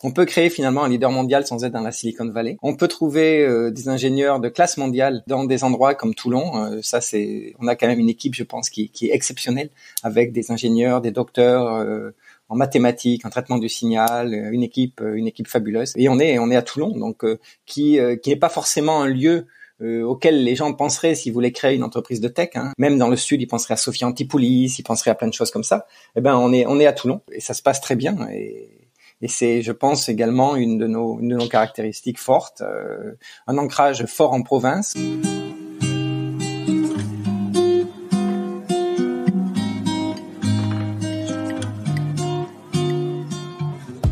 On peut créer finalement un leader mondial sans être dans la Silicon Valley. On peut trouver des ingénieurs de classe mondiale dans des endroits comme Toulon. On a quand même une équipe, je pense, qui est exceptionnelle, avec des ingénieurs, des docteurs en mathématiques, en traitement du signal, une équipe fabuleuse. Et on est à Toulon, donc qui n'est pas forcément un lieu auquel les gens penseraient s'ils voulaient créer une entreprise de tech. Même dans le sud, ils penseraient à Sophia Antipolis, ils penseraient à plein de choses comme ça. Eh ben, on est à Toulon et ça se passe très bien. Et c'est, je pense, également une de nos caractéristiques fortes, un ancrage fort en province.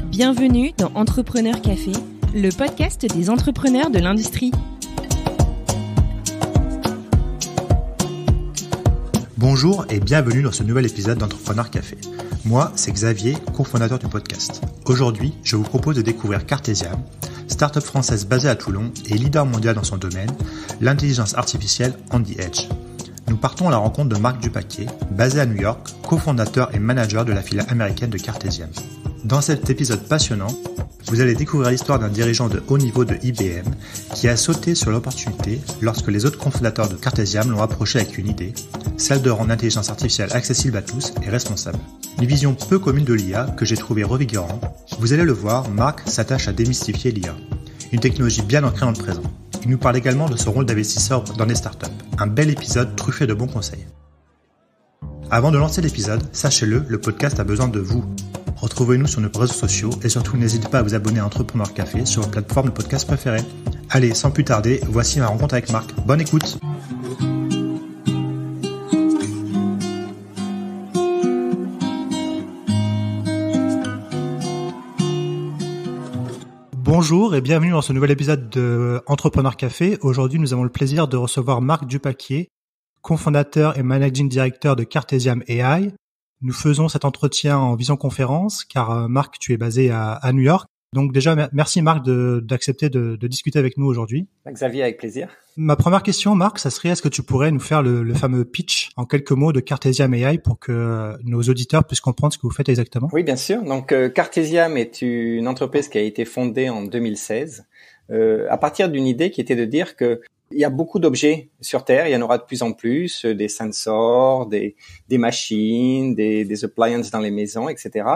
Bienvenue dans Entrepreneur Café, le podcast des entrepreneurs de l'industrie. Bonjour et bienvenue dans ce nouvel épisode d'Entrepreneur Café. Moi, c'est Xavier, cofondateur du podcast. Aujourd'hui, je vous propose de découvrir Cartesiam, start-up française basée à Toulon et leader mondial dans son domaine, l'intelligence artificielle on the edge. Nous partons à la rencontre de Marc Dupaquier, basé à New York, cofondateur et manager de la filiale américaine de Cartesiam. Dans cet épisode passionnant, vous allez découvrir l'histoire d'un dirigeant de haut niveau de IBM qui a sauté sur l'opportunité lorsque les autres cofondateurs de Cartesiam l'ont approché avec une idée, celle de rendre l'intelligence artificielle accessible à tous et responsable. Une vision peu commune de l'IA que j'ai trouvée revigorante. Vous allez le voir, Marc s'attache à démystifier l'IA, une technologie bien ancrée dans le présent. Il nous parle également de son rôle d'investisseur dans des startups. Un bel épisode truffé de bons conseils. Avant de lancer l'épisode, sachez-le, le podcast a besoin de vous. Retrouvez-nous sur nos réseaux sociaux et surtout n'hésitez pas à vous abonner à Entrepreneur Café sur votre plateforme de podcast préférée. Allez, sans plus tarder, voici ma rencontre avec Marc. Bonne écoute. Bonjour et bienvenue dans ce nouvel épisode de Entrepreneur Café. Aujourd'hui, nous avons le plaisir de recevoir Marc Dupaquier, cofondateur et managing director de Cartesiam AI. Nous faisons cet entretien en visioconférence car Marc, tu es basé à New York. Donc déjà, merci Marc d'accepter de discuter avec nous aujourd'hui. Xavier, avec plaisir. Ma première question, Marc, ça serait est-ce que tu pourrais nous faire le fameux pitch en quelques mots de Cartesiam AI pour que nos auditeurs puissent comprendre ce que vous faites exactement? Oui, bien sûr. Donc Cartesiam est une entreprise qui a été fondée en 2016 à partir d'une idée qui était de dire que il y a beaucoup d'objets sur Terre, il y en aura de plus en plus, des sensors, des machines, des appliances dans les maisons, etc.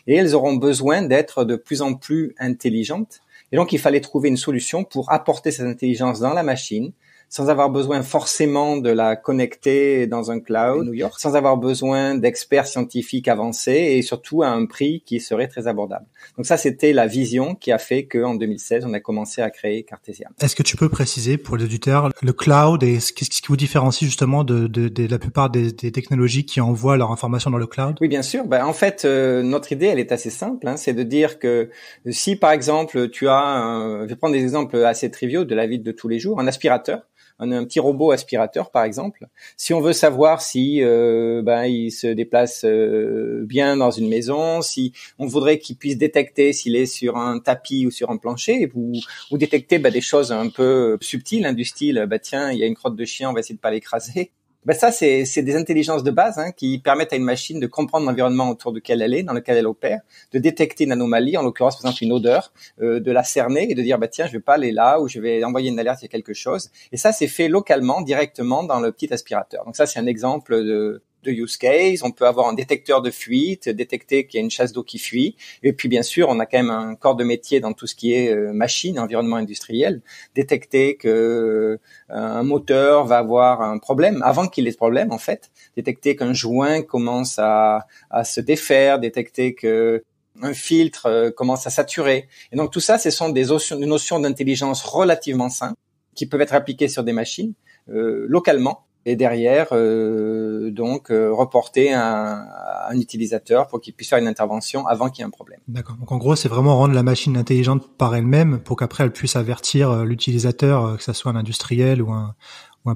Et elles auront besoin d'être de plus en plus intelligentes. Et donc, il fallait trouver une solution pour apporter cette intelligence dans la machine, sans avoir besoin forcément de la connecter dans un cloud, New York, sans avoir besoin d'experts scientifiques avancés et surtout à un prix qui serait très abordable. Donc ça, c'était la vision qui a fait qu'en 2016, on a commencé à créer Cartesiam. Est-ce que tu peux préciser pour les auditeurs le cloud et qu'est-ce qui vous différencie justement de la plupart des technologies qui envoient leur information dans le cloud? Oui, bien sûr. En fait, notre idée, elle est assez simple. C'est de dire que si, par exemple, tu as, je vais prendre des exemples assez triviaux de la vie de tous les jours, un aspirateur, un petit robot aspirateur par exemple. Si on veut savoir si il se déplace bien dans une maison, si on voudrait qu'il puisse détecter s'il est sur un tapis ou sur un plancher, ou détecter des choses un peu subtiles, du style tiens, il y a une crotte de chien, on va essayer de pas l'écraser. Ça, c'est des intelligences de base qui permettent à une machine de comprendre l'environnement autour duquel elle est, dans lequel elle opère, de détecter une anomalie, en l'occurrence par exemple une odeur, de la cerner et de dire tiens, je vais pas aller là ou je vais envoyer une alerte, il y a quelque chose. Et ça, c'est fait localement, directement dans le petit aspirateur. Donc ça, c'est un exemple de use case. On peut avoir un détecteur de fuite, détecter qu'il y a une chasse d'eau qui fuit. Et puis, bien sûr, on a quand même un corps de métier dans tout ce qui est machine, environnement industriel. Détecter que un moteur va avoir un problème avant qu'il ait ce problème, en fait. Détecter qu'un joint commence à se défaire. Détecter que un filtre commence à saturer. Et donc, tout ça, ce sont des notions d'intelligence relativement simples qui peuvent être appliquées sur des machines localement. Et derrière, reporter à un utilisateur pour qu'il puisse faire une intervention avant qu'il y ait un problème. D'accord. Donc en gros, c'est vraiment rendre la machine intelligente par elle-même pour qu'après elle puisse avertir l'utilisateur, que ça soit un industriel ou un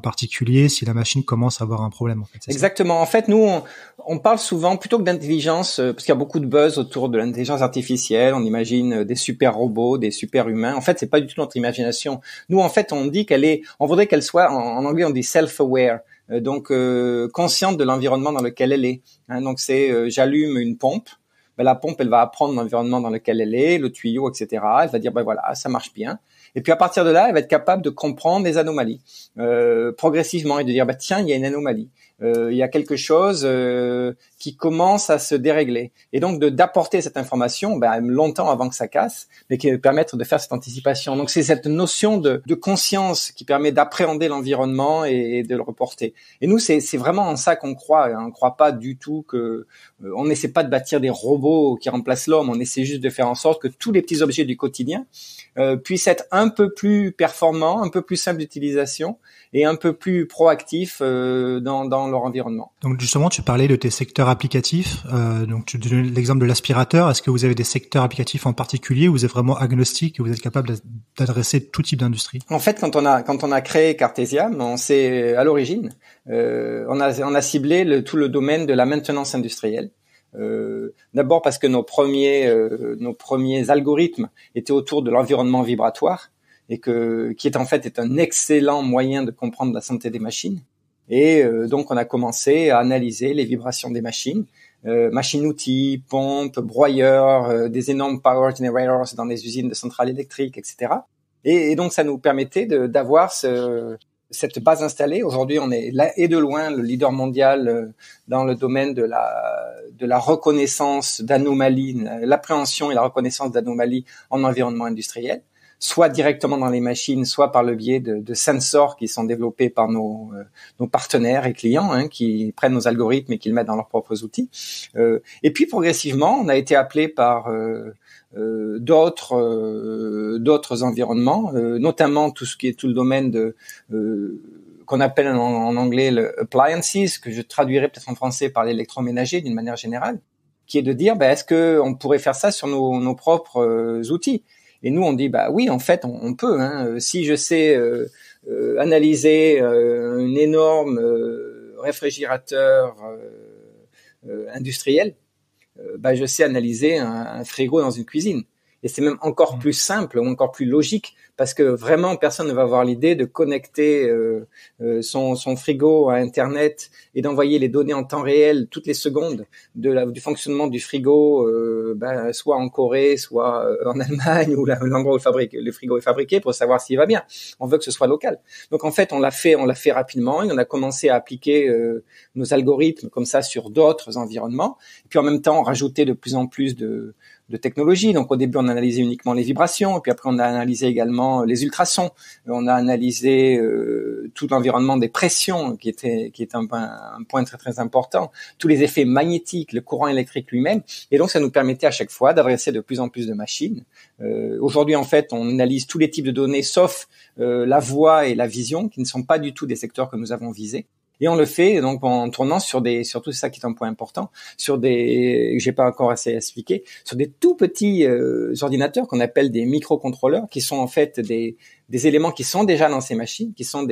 particulier, si la machine commence à avoir un problème. En fait, exactement. Ça. En fait, nous, on parle souvent plutôt que d'intelligence, parce qu'il y a beaucoup de buzz autour de l'intelligence artificielle. On imagine des super robots, des super humains. En fait, c'est pas du tout notre imagination. Nous, en fait, on dit on voudrait qu'elle soit, en anglais, on dit self-aware. Donc consciente de l'environnement dans lequel elle est. Donc c'est j'allume une pompe, la pompe, elle va apprendre l'environnement dans lequel elle est, le tuyau, etc. Elle va dire, voilà, ça marche bien. Et puis à partir de là, elle va être capable de comprendre les anomalies progressivement et de dire, tiens, il y a une anomalie. Il y a quelque chose qui commence à se dérégler. Et donc d'apporter cette information longtemps avant que ça casse, mais qui va permettre de faire cette anticipation. Donc c'est cette notion de conscience qui permet d'appréhender l'environnement et de le reporter. Et nous, c'est vraiment en ça qu'on croit. On ne croit pas du tout que on n'essaie pas de bâtir des robots qui remplacent l'homme. On essaie juste de faire en sorte que tous les petits objets du quotidien puissent être un peu plus performants, un peu plus simples d'utilisation et un peu plus proactifs dans leur environnement. Donc justement, tu parlais de tes secteurs applicatifs. Donc tu donnes l'exemple de l'aspirateur. Est-ce que vous avez des secteurs applicatifs en particulier ou vous êtes vraiment agnostique et vous êtes capable d'adresser tout type d'industrie? En fait, quand on a créé Cartesiam, on s'est à l'origine, on a ciblé tout le domaine de la maintenance industrielle. D'abord parce que nos premiers algorithmes étaient autour de l'environnement vibratoire et qui est en fait un excellent moyen de comprendre la santé des machines. Et donc on a commencé à analyser les vibrations des machines, machines-outils, pompes, broyeurs, des énormes power generators dans les usines de centrales électriques, etc. Et donc ça nous permettait d'avoir cette base installée. Aujourd'hui, on est là et de loin le leader mondial dans le domaine de la reconnaissance d'anomalies, l'appréhension et la reconnaissance d'anomalies en environnement industriel, soit directement dans les machines, soit par le biais de sensors qui sont développés par nos partenaires et clients, qui prennent nos algorithmes et qui le mettent dans leurs propres outils. Et puis progressivement, on a été appelé par d'autres environnements, notamment tout le domaine qu'on appelle en anglais le appliances, que je traduirais peut-être en français par l'électroménager d'une manière générale, qui est de dire est-ce que on pourrait faire ça sur nos propres outils. Et nous on dit oui, en fait on peut. Si je sais analyser un énorme réfrigérateur industriel, je sais analyser un frigo dans une cuisine. Et c'est même encore plus simple ou encore plus logique parce que vraiment personne ne va avoir l'idée de connecter son frigo à Internet et d'envoyer les données en temps réel toutes les secondes du fonctionnement du frigo, soit en Corée, soit en Allemagne ou l'endroit où le frigo est fabriqué pour savoir s'il va bien. On veut que ce soit local. Donc en fait on l'a fait rapidement et on a commencé à appliquer nos algorithmes comme ça sur d'autres environnements. Et puis en même temps on rajoutait de plus en plus de technologie. Donc au début on analysait uniquement les vibrations, et puis après on a analysé également les ultrasons, on a analysé tout l'environnement des pressions qui est un point très très important, tous les effets magnétiques, le courant électrique lui-même, et donc ça nous permettait à chaque fois d'adresser de plus en plus de machines. Aujourd'hui en fait on analyse tous les types de données sauf la voix et la vision qui ne sont pas du tout des secteurs que nous avons visés. Et on le fait donc en tournant sur tout ça qui est un point important, sur j'ai pas encore assez expliqué, sur des tout petits ordinateurs qu'on appelle des microcontrôleurs, qui sont en fait des éléments qui sont déjà dans ces machines, qui sont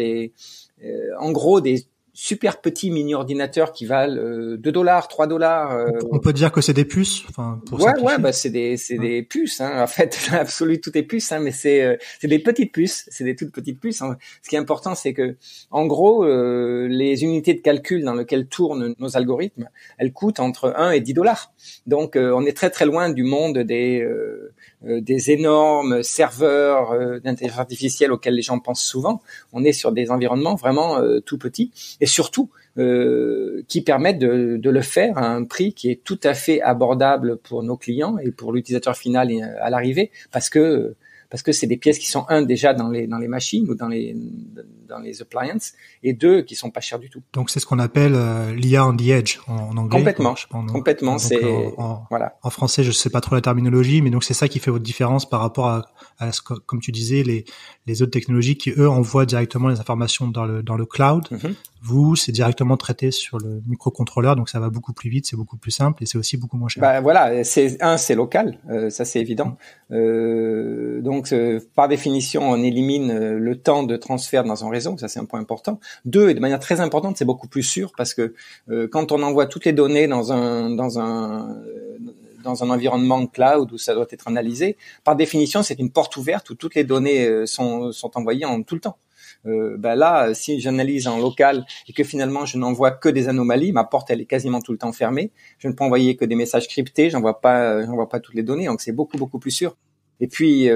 en gros des super petits mini ordinateurs qui valent $2, $3. On peut dire que c'est des puces, pour simplifier. C'est des puces. En fait, dans l'absolu, tout est puce, mais c'est des petites puces, c'est des toutes petites puces. Ce qui est important, c'est que, en gros, les unités de calcul dans lesquelles tournent nos algorithmes, elles coûtent entre 1 et $10. Donc, on est très très loin du monde des énormes serveurs d'intelligence artificielle auxquels les gens pensent souvent. On est sur des environnements vraiment tout petits et surtout qui permettent de le faire à un prix qui est tout à fait abordable pour nos clients et pour l'utilisateur final à l'arrivée, parce que c'est des pièces qui sont déjà dans les machines ou dans les appliances, et deux qui sont pas chères du tout. Donc c'est ce qu'on appelle l'IA on the edge en anglais. Complètement. Voilà. En français, je sais pas trop la terminologie, mais donc c'est ça qui fait votre différence par rapport à ce que, comme tu disais, les autres technologies qui eux envoient directement les informations dans le cloud. Mm-hmm. Vous, c'est directement traité sur le microcontrôleur, donc ça va beaucoup plus vite, c'est beaucoup plus simple et c'est aussi beaucoup moins cher. Voilà, c'est local, ça c'est évident. Donc par définition, on élimine le temps de transfert dans un réseau, ça c'est un point important. 2, et de manière très importante, c'est beaucoup plus sûr parce que quand on envoie toutes les données dans un environnement cloud où ça doit être analysé, par définition, c'est une porte ouverte où toutes les données sont envoyées en tout le temps. Là, si j'analyse en local et que finalement je n'envoie que des anomalies, ma porte elle est quasiment tout le temps fermée. Je ne peux envoyer que des messages cryptés, j'envoie pas toutes les données, donc c'est beaucoup plus sûr. Et puis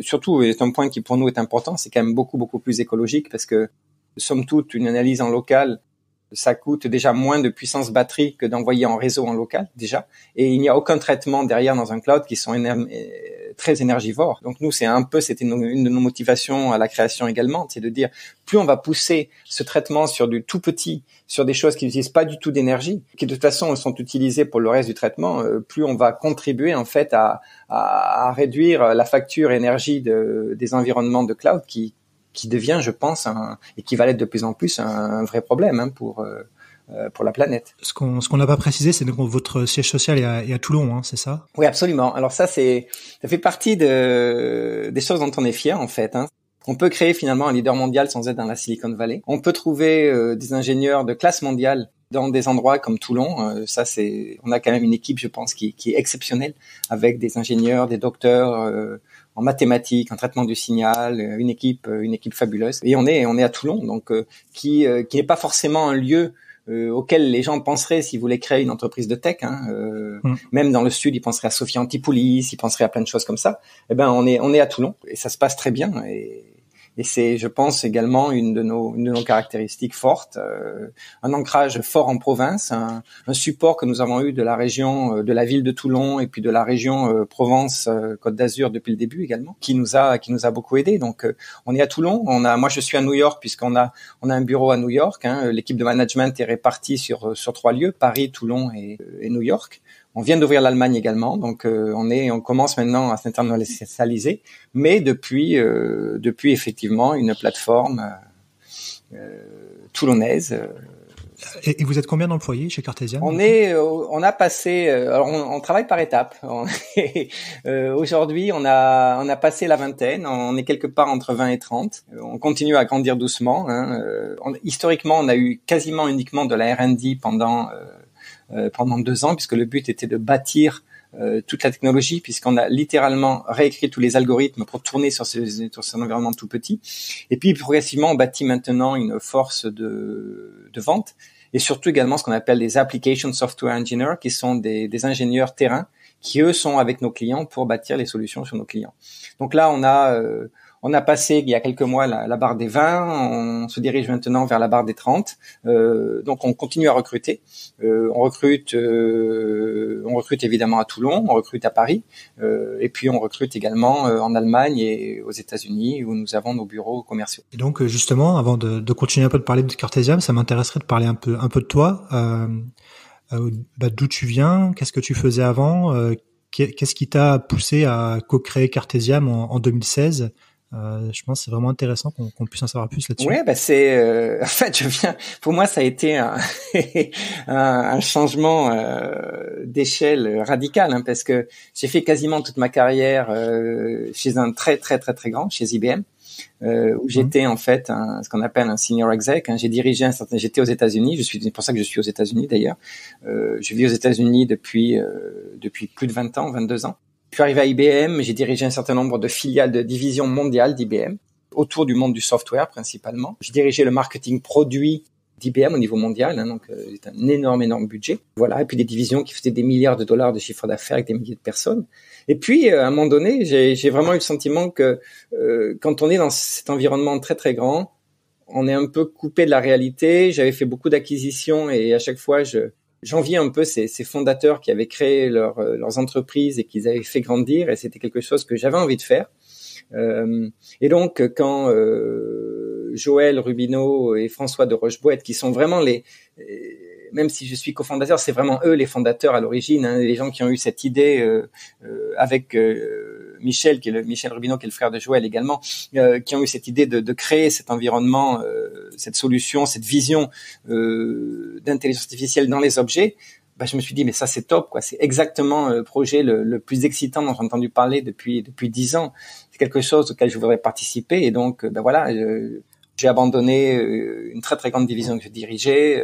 surtout, c'est un point qui pour nous est important, c'est quand même beaucoup plus écologique parce que somme toute une analyse en local, ça coûte déjà moins de puissance batterie que d'envoyer en réseau en local déjà, et il n'y a aucun traitement derrière dans un cloud qui sont très énergivores. Donc nous, c'était une de nos motivations à la création également, c'est de dire plus on va pousser ce traitement sur du tout petit, sur des choses qui n'utilisent pas du tout d'énergie, qui de toute façon sont utilisées pour le reste du traitement, plus on va contribuer en fait à réduire la facture énergie des environnements de cloud qui devient, je pense, et qui va l'être de plus en plus un vrai problème pour la planète. Ce qu'on n'a pas précisé, c'est que votre siège social est à Toulon, hein, c'est ça? Oui, absolument. Alors ça fait partie des choses dont on est fier en fait. On peut créer finalement un leader mondial sans être dans la Silicon Valley. On peut trouver des ingénieurs de classe mondiale dans des endroits comme Toulon. On a quand même une équipe, je pense, qui est exceptionnelle, avec des ingénieurs, des docteurs en mathématiques, en traitement du signal, une équipe fabuleuse. Et on est à Toulon, donc qui n'est pas forcément un lieu auquel les gens penseraient s'ils voulaient créer une entreprise de tech. Même dans le sud, ils penseraient à Sophia Antipolis, ils penseraient à plein de choses comme ça. Eh ben, on est à Toulon et ça se passe très bien. Et c'est, je pense, également une de nos caractéristiques fortes, un ancrage fort en province, un support que nous avons eu de la région, de la ville de Toulon et puis de la région Provence, Côte d'Azur depuis le début également, qui nous a beaucoup aidé. Donc, on est à Toulon. Moi, je suis à New York puisqu'on a un bureau à New York. L'équipe de management est répartie sur 3 lieux, Paris, Toulon et New York. On vient d'ouvrir l'Allemagne également, donc on commence maintenant à s'internationaliser, mais depuis effectivement une plateforme toulonnaise. Et vous êtes combien d'employés chez Cartesiam? On a passé, alors on travaille par étapes. Aujourd'hui, on a passé la vingtaine. On est quelque part entre 20 et 30. On continue à grandir doucement. Historiquement, on a eu quasiment uniquement de la R&D pendant 2 ans, puisque le but était de bâtir toute la technologie, puisqu'on a littéralement réécrit tous les algorithmes pour tourner sur cet environnement tout petit. Et puis progressivement, on bâtit maintenant une force de vente, et surtout également ce qu'on appelle des application software engineers, qui sont des ingénieurs terrain, qui eux sont avec nos clients pour bâtir les solutions sur nos clients. Donc là, on a passé il y a quelques mois la barre des 20, on se dirige maintenant vers la barre des 30. Donc on continue à recruter. On recrute évidemment à Toulon, on recrute à Paris, et puis on recrute également en Allemagne et aux États-Unis où nous avons nos bureaux commerciaux. Et donc justement, avant de continuer un peu de parler de Cartesiam, ça m'intéresserait de parler un peu de toi. D'où tu viens, qu'est-ce que tu faisais avant, qu'est-ce qui t'a poussé à co-créer Cartesiam en 2016? Je pense que c'est vraiment intéressant qu'on puisse en savoir plus là-dessus. Ouais, en fait, pour moi, ça a été un changement d'échelle radical, parce que j'ai fait quasiment toute ma carrière chez un très très très très grand, chez IBM, où j'étais en fait ce qu'on appelle un senior exec. J'étais aux États-Unis. C'est pour ça que je suis aux États-Unis d'ailleurs. Je vis aux États-Unis depuis plus de 22 ans. Je suis arrivé à IBM, j'ai dirigé un certain nombre de filiales, de divisions mondiales d'IBM, autour du monde du software principalement. J'ai dirigé le marketing produit d'IBM au niveau mondial, donc c'est un énorme budget. Voilà, et puis des divisions qui faisaient des milliards de dollars de chiffre d'affaires avec des milliers de personnes. Et puis, à un moment donné, j'ai vraiment eu le sentiment que quand on est dans cet environnement très très grand, on est un peu coupé de la réalité. J'avais fait beaucoup d'acquisitions et à chaque fois, j'enviais un peu ces fondateurs qui avaient créé leurs entreprises et qu'ils avaient fait grandir, et c'était quelque chose que j'avais envie de faire. Et donc, quand Joël Rubineau et François de Rocheboët, qui sont vraiment même si je suis cofondateur, c'est vraiment eux les fondateurs à l'origine, les gens qui ont eu cette idée avec Michel Rubineau, qui est le frère de Joël également, qui ont eu cette idée de créer cet environnement, cette solution, cette vision d'intelligence artificielle dans les objets. Je me suis dit, mais ça c'est top, quoi. C'est exactement le projet le plus excitant dont j'ai entendu parler depuis 10 ans. C'est quelque chose auquel je voudrais participer, et donc voilà. J'ai abandonné une très très grande division que je dirigeais,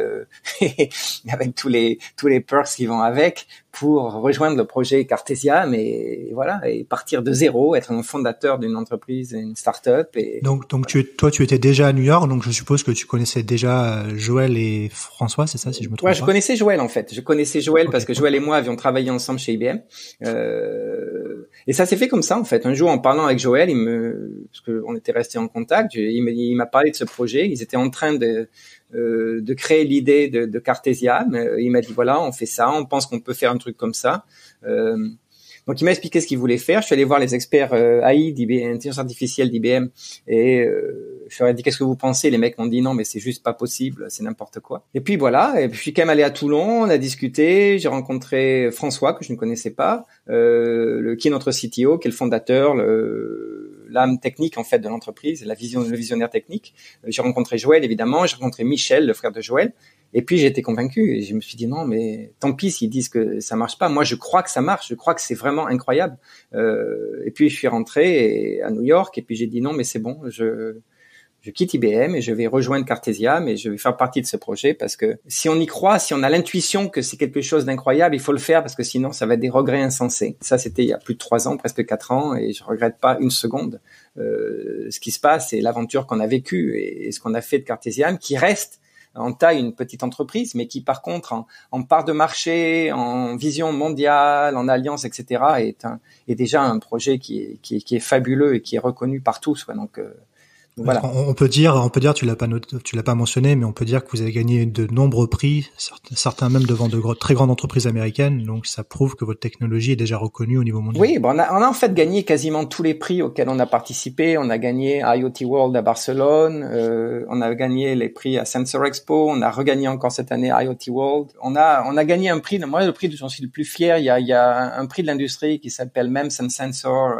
avec tous les perks qui vont avec, pour rejoindre le projet Cartesiam et voilà, et partir de zéro, être un fondateur d'une entreprise, une start-up. Et donc tu étais déjà à New York, donc je suppose que tu connaissais déjà Joël et François, c'est ça, si je me trompe pas? Je connaissais Joël en fait. Je connaissais Joël parce que Joël et moi avions travaillé ensemble chez IBM. Et ça s'est fait comme ça en fait. Un jour, en parlant avec Joël, parce que on était restés en contact, il m'a parlé de ce projet. Ils étaient en train de créer l'idée de Cartesiam. Il m'a dit voilà, on fait ça, on pense qu'on peut faire un truc comme ça. Donc il m'a expliqué ce qu'il voulait faire. Je suis allé voir les experts AI d'IBM, intelligence artificielle d'IBM, et je leur ai dit qu'est-ce que vous pensez. Les mecs m'ont dit non, mais c'est juste pas possible, c'est n'importe quoi. Et puis voilà. Et puis je suis quand même allé à Toulon, on a discuté. J'ai rencontré François que je ne connaissais pas, qui est notre CTO, qui est le fondateur, l'âme technique en fait de l'entreprise, le visionnaire technique. J'ai rencontré Joël évidemment, j'ai rencontré Michel, le frère de Joël. Et puis j'ai été convaincu et je me suis dit non mais tant pis s'ils disent que ça marche pas. Moi je crois que ça marche, je crois que c'est vraiment incroyable. Et puis je suis rentré à New York et puis j'ai dit non mais c'est bon, je quitte IBM et je vais rejoindre Cartesiam et je vais faire partie de ce projet parce que si on y croit, si on a l'intuition que c'est quelque chose d'incroyable, il faut le faire parce que sinon ça va être des regrets insensés. Ça c'était il y a plus de 3 ans, presque 4 ans et je regrette pas une seconde. Ce qui se passe, c'est l'aventure qu'on a vécue et ce qu'on a fait de Cartesiam qui reste en taille une petite entreprise, mais qui par contre en part de marché, en vision mondiale, en alliance, etc., est déjà un projet qui est fabuleux et qui est reconnu par tous. Donc voilà. On peut dire, tu l'as pas mentionné, mais on peut dire que vous avez gagné de nombreux prix, certains même devant de très grandes entreprises américaines. Donc ça prouve que votre technologie est déjà reconnue au niveau mondial. Oui, on a en fait gagné quasiment tous les prix auxquels on a participé. On a gagné IoT World à Barcelone, on a gagné les prix à Sensor Expo, on a regagné encore cette année IoT World. On a gagné un prix. Moi, le prix dont je suis le plus fier, il y a un prix de l'industrie qui s'appelle MEMS and Sensor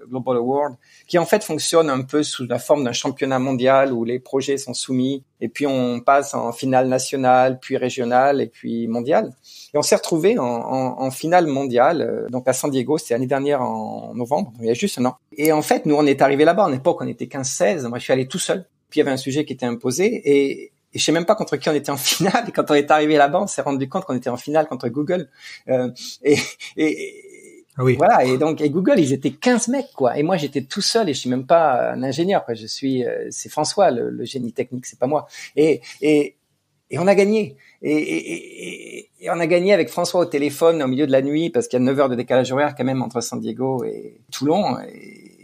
Global Award, qui en fait fonctionne un peu sous la forme d'un championnat mondial où les projets sont soumis et puis on passe en finale nationale, puis régionale et puis mondiale. Et on s'est retrouvé en finale mondiale, donc à San Diego, c'était l'année dernière en novembre, il y a juste un an. Et en fait, nous on est arrivé là-bas, à l'époque on était 15-16, moi je suis allé tout seul. Puis il y avait un sujet qui était imposé et je sais même pas contre qui on était en finale. Et quand on est arrivé là-bas, on s'est rendu compte qu'on était en finale contre Google. Oui. Voilà, et donc Google, ils étaient 15 mecs quoi, et moi j'étais tout seul et je suis même pas un ingénieur quoi, c'est François le génie technique, c'est pas moi. Et on a gagné. Et on a gagné avec François au téléphone au milieu de la nuit parce qu'il y a 9 heures de décalage horaire quand même entre San Diego et Toulon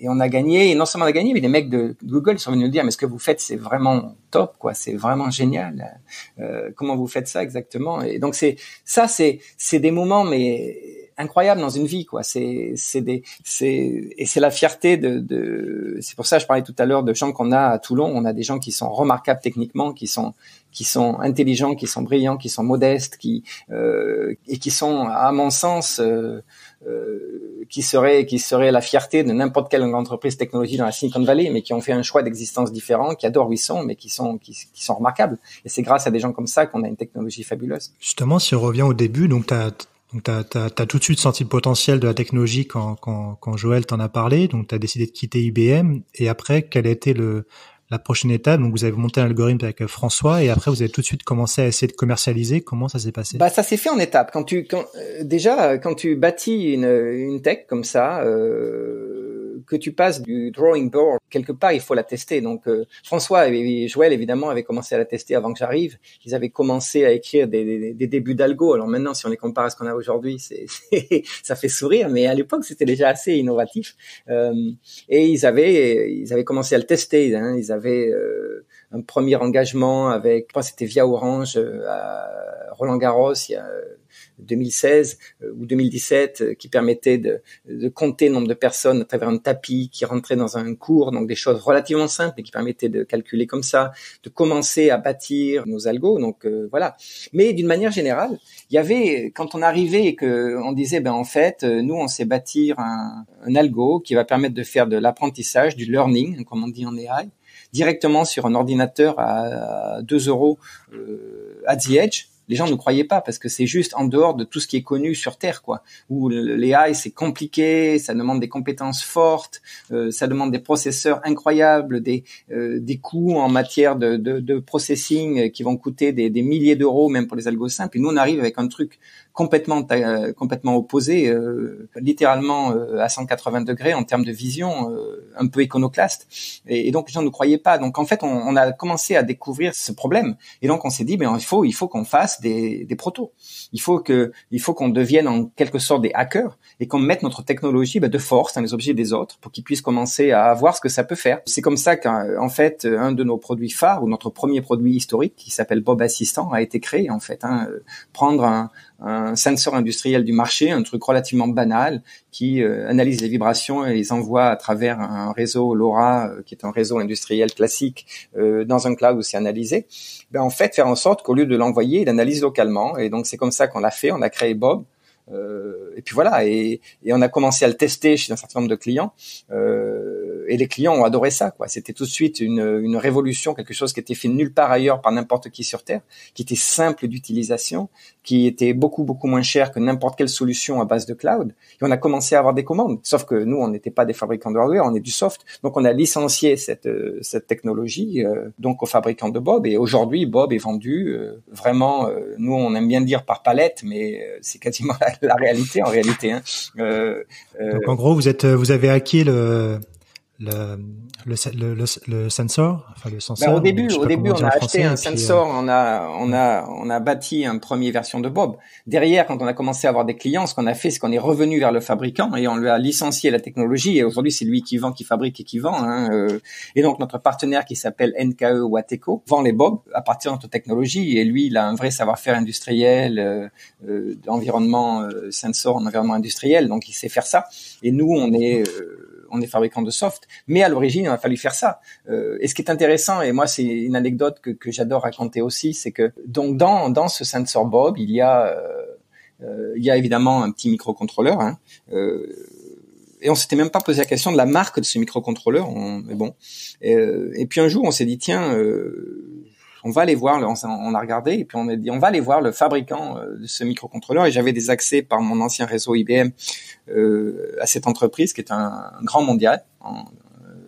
et on a gagné, et non seulement on a gagné, mais les mecs de Google sont venus nous dire mais ce que vous faites c'est vraiment top quoi, c'est vraiment génial. Comment vous faites ça exactement? Et donc c'est des moments mais incroyable dans une vie quoi, c'est la fierté de c'est pour ça que je parlais tout à l'heure de gens qu'on a à Toulon. On a des gens qui sont remarquables techniquement, qui sont intelligents, qui sont brillants, qui sont modestes, et qui sont à mon sens qui seraient la fierté de n'importe quelle entreprise technologique dans la Silicon Valley, mais qui ont fait un choix d'existence différent, qui adorent où ils sont, mais qui sont remarquables. Et c'est grâce à des gens comme ça qu'on a une technologie fabuleuse. Justement, si on revient au début, donc t'as tout de suite senti le potentiel de la technologie quand Joël t'en a parlé, donc t'as décidé de quitter IBM, et après, quelle a été la prochaine étape? Donc vous avez monté un algorithme avec François, et après vous avez tout de suite commencé à essayer de commercialiser. Comment ça s'est passé? Ça s'est fait en étapes. Quand tu bâtis une tech comme ça, que tu passes du drawing board, quelque part, il faut la tester. Donc, François et Joël, évidemment, avaient commencé à la tester avant que j'arrive. Ils avaient commencé à écrire des débuts d'algo. Alors maintenant, si on les compare à ce qu'on a aujourd'hui, ça fait sourire, mais à l'époque, c'était déjà assez innovatif. Et ils avaient commencé à le tester. Ils avaient un premier engagement avec, je pense que c'était via Orange, à Roland-Garros, il y a 2016 ou 2017, qui permettait de compter le nombre de personnes à travers un tapis qui rentrait dans un cours, donc des choses relativement simples et qui permettaient de calculer comme ça, de commencer à bâtir nos algos. Donc voilà. Mais d'une manière générale, il y avait, quand on arrivait et que on disait en fait, nous on sait bâtir un algo qui va permettre de faire de l'apprentissage, du learning, comme on dit en AI, directement sur un ordinateur à 2 € at the edge. Les gens ne croyaient pas parce que c'est juste en dehors de tout ce qui est connu sur Terre, quoi. Où l'AI c'est compliqué, ça demande des compétences fortes, ça demande des processeurs incroyables, des coûts en matière de processing qui vont coûter des milliers d'euros même pour les algos simples. Et nous on arrive avec un truc complètement opposé, littéralement à 180 degrés en termes de vision, un peu iconoclaste. Et donc les gens ne croyaient pas. Donc en fait, on a commencé à découvrir ce problème. Et donc on s'est dit, il faut qu'on fasse des protos. Il faut qu'on devienne en quelque sorte des hackers et qu'on mette notre technologie de force dans les objets des autres pour qu'ils puissent commencer à voir ce que ça peut faire. C'est comme ça qu'en fait, un de nos produits phares ou notre premier produit historique qui s'appelle Bob Assistant a été créé en fait. Prendre un sensor industriel du marché, un truc relativement banal qui analyse les vibrations et les envoie à travers un réseau LoRa qui est un réseau industriel classique dans un cloud où c'est analysé. En fait, faire en sorte qu'au lieu de l'envoyer, il analyse localement. Et donc c'est comme ça qu'on l'a fait. On a créé Bob. Et puis voilà, et on a commencé à le tester chez un certain nombre de clients, et les clients ont adoré ça, quoi. C'était tout de suite une révolution, quelque chose qui était fait nulle part ailleurs par n'importe qui sur Terre, qui était simple d'utilisation, qui était beaucoup moins cher que n'importe quelle solution à base de cloud. Et on a commencé à avoir des commandes, sauf que nous, on n'était pas des fabricants de hardware, on est du soft. Donc on a licencié cette technologie donc aux fabricants de Bob, et aujourd'hui Bob est vendu vraiment, nous on aime bien dire par palette, mais c'est quasiment la réalité en réalité. Donc en gros, vous avez hacké le sensor, enfin le sensor. Au début, on a acheté un sensor, on a bâti une première version de Bob. Derrière, quand on a commencé à avoir des clients, ce qu'on a fait, c'est qu'on est revenu vers le fabricant et on lui a licencié la technologie. Et aujourd'hui, c'est lui qui vend, qui fabrique et qui vend. Et donc, notre partenaire qui s'appelle NKE Wateco vend les Bob à partir de notre technologie. Et lui, il a un vrai savoir-faire industriel, d'environnement sensor en environnement industriel. Donc, il sait faire ça. Et nous, on est fabricant de soft, mais à l'origine, il a fallu faire ça. Et ce qui est intéressant, et moi, c'est une anecdote que j'adore raconter aussi, c'est que donc dans ce sensor Bob, il y a évidemment un petit microcontrôleur. Et on s'était même pas posé la question de la marque de ce microcontrôleur. Mais bon. Et puis un jour, on s'est dit tiens. On va aller voir, on a regardé et puis on a dit on va aller voir le fabricant de ce microcontrôleur, et j'avais des accès par mon ancien réseau IBM à cette entreprise qui est un grand mondial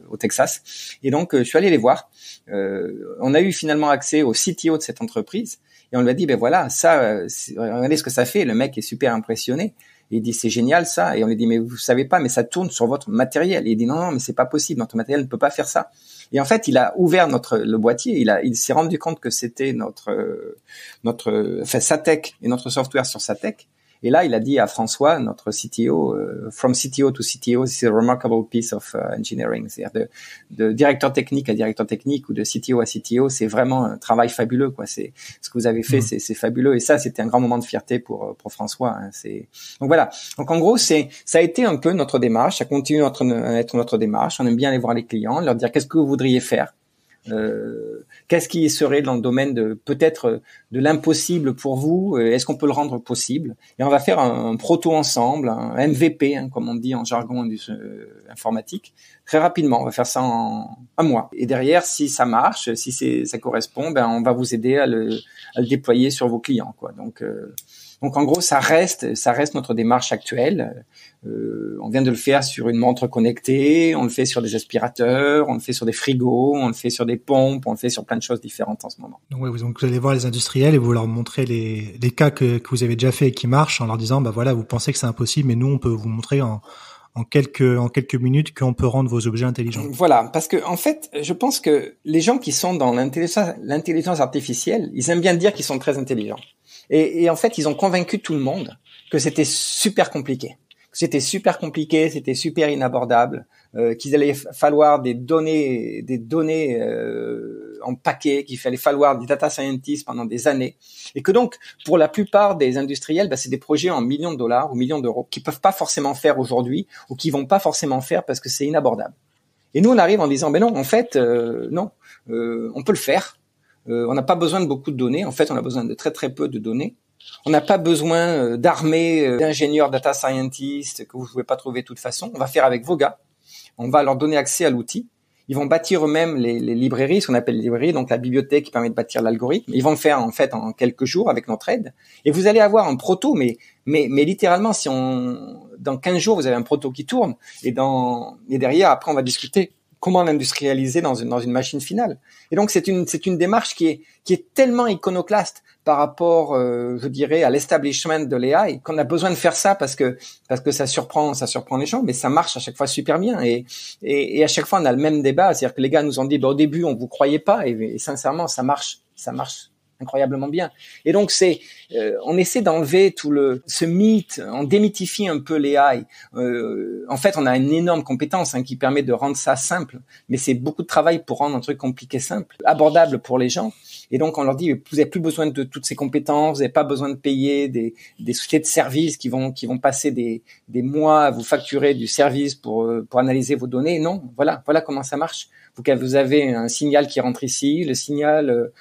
au Texas, et donc je suis allé les voir. On a eu finalement accès au CTO de cette entreprise et on lui a dit voilà, ça regardez ce que ça fait. Le mec est super impressionné. Et il dit c'est génial ça, et on lui dit mais vous savez pas, mais ça tourne sur votre matériel. Et il dit non mais c'est pas possible, notre matériel ne peut pas faire ça. Et en fait il a ouvert le boîtier, il s'est rendu compte que c'était sa tech et notre software sur sa tech. Et là, il a dit à François, notre CTO, from CTO to CTO, this is a remarkable piece of engineering. C'est-à-dire de directeur technique à directeur technique ou de CTO à CTO, c'est vraiment un travail fabuleux, quoi. C'est ce que vous avez fait, c'est fabuleux. Et ça, c'était un grand moment de fierté pour François. Donc voilà. Donc en gros, ça a été un peu notre démarche. Ça continue à être notre démarche. On aime bien aller voir les clients, leur dire qu'est-ce que vous voudriez faire. Qu'est-ce qui serait dans le domaine de peut-être de l'impossible pour vous, est-ce qu'on peut le rendre possible, et on va faire un proto ensemble, un MVP comme on dit en jargon informatique, très rapidement. On va faire ça en un mois, et derrière si ça marche, si ça correspond, on va vous aider à le déployer sur vos clients, quoi. Donc en gros ça reste notre démarche actuelle. On vient de le faire sur une montre connectée, on le fait sur des aspirateurs, on le fait sur des frigos, on le fait sur des pompes, on le fait sur plein de choses différentes en ce moment. Donc, vous allez voir les industriels et vous leur montrez les cas que vous avez déjà fait et qui marchent, en leur disant voilà, vous pensez que c'est impossible, mais nous on peut vous montrer en quelques minutes qu'on peut rendre vos objets intelligents. Voilà, parce que en fait, je pense que les gens qui sont dans l'intelligence artificielle, ils aiment bien dire qu'ils sont très intelligents. Et en fait, ils ont convaincu tout le monde que c'était super compliqué. C'était super inabordable, qu'il allait falloir des données en paquet, qu'il fallait falloir des data scientists pendant des années, et que donc pour la plupart des industriels, c'est des projets en millions de dollars ou millions d'euros qu'ils peuvent pas forcément faire aujourd'hui, ou qu'ils vont pas forcément faire parce que c'est inabordable. Et nous on arrive en disant non, en fait non, on peut le faire. On n'a pas besoin de beaucoup de données. En fait, on a besoin de très très peu de données. On n'a pas besoin d'armées d'ingénieurs data scientists que vous ne pouvez pas trouver de toute façon. On va faire avec vos gars. On va leur donner accès à l'outil. Ils vont bâtir eux-mêmes les librairies, ce qu'on appelle les librairies, donc la bibliothèque qui permet de bâtir l'algorithme. Ils vont le faire en fait en quelques jours avec notre aide. Et vous allez avoir un proto, mais littéralement, dans 15 jours, vous avez un proto qui tourne. Et derrière, après, on va discuter comment l'industrialiser dans une machine finale. Et donc c'est une démarche qui est tellement iconoclaste par rapport, je dirais, à l'establishment de l'AI, qu'on a besoin de faire ça parce que ça surprend les gens, mais ça marche à chaque fois super bien. Et à chaque fois on a le même débat, c'est-à-dire que les gars nous ont dit, au début on vous croyait pas, et sincèrement ça marche incroyablement bien. Et donc on essaie d'enlever ce mythe, on démythifie un peu l'AI. En fait, on a une énorme compétence qui permet de rendre ça simple, mais c'est beaucoup de travail pour rendre un truc compliqué simple, abordable pour les gens. Et donc on leur dit, vous n'avez plus besoin de toutes ces compétences, vous n'avez pas besoin de payer des sociétés de services qui vont passer des mois à vous facturer du service pour analyser vos données. Non, voilà comment ça marche. Vous avez un signal qui rentre ici, le signal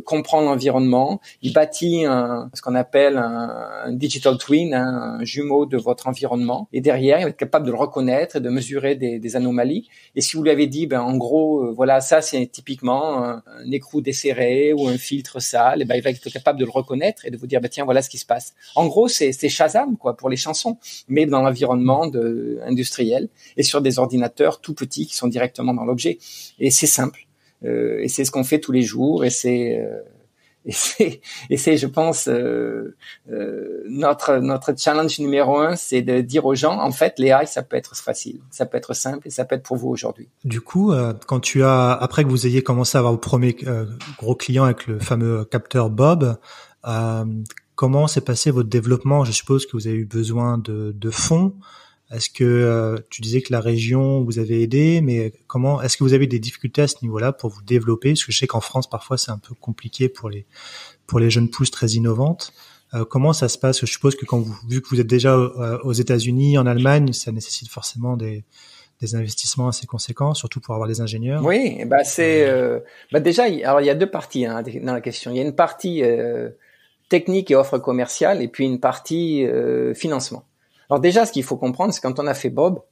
comprend l'environnement, il bâtit ce qu'on appelle un digital twin, un jumeau de votre environnement, et derrière il va être capable de le reconnaître et de mesurer des anomalies. Et si vous lui avez dit, en gros, voilà, ça c'est typiquement un écrou desserré ou un filtre sale, et il va être capable de le reconnaître et de vous dire, tiens, voilà ce qui se passe. En gros, c'est Shazam pour les chansons, mais dans l'environnement industriel et sur des ordinateurs tout petits qui sont directement dans l'objet. Et c'est simple, et c'est ce qu'on fait tous les jours, et c'est je pense notre challenge numéro 1, c'est de dire aux gens, en fait, l'AI ça peut être facile, ça peut être simple, et ça peut être pour vous aujourd'hui. Du coup, après que vous ayez commencé à avoir vos premiers gros clients avec le fameux capteur Bob, comment s'est passé votre développement? Je suppose que vous avez eu besoin de fonds. Est-ce que tu disais que la région vous avait aidé, mais est-ce que vous avez des difficultés à ce niveau-là pour vous développer? Parce que je sais qu'en France, parfois, c'est un peu compliqué pour les jeunes pousses très innovantes. Comment ça se passe? Je suppose que vu que vous êtes déjà aux États-Unis, en Allemagne, ça nécessite forcément des investissements assez conséquents, surtout pour avoir des ingénieurs. Oui, déjà, alors il y a deux parties dans la question. Il y a une partie technique et offre commerciale, et puis une partie financement. Alors déjà, ce qu'il faut comprendre, c'est quand on a fait Bob,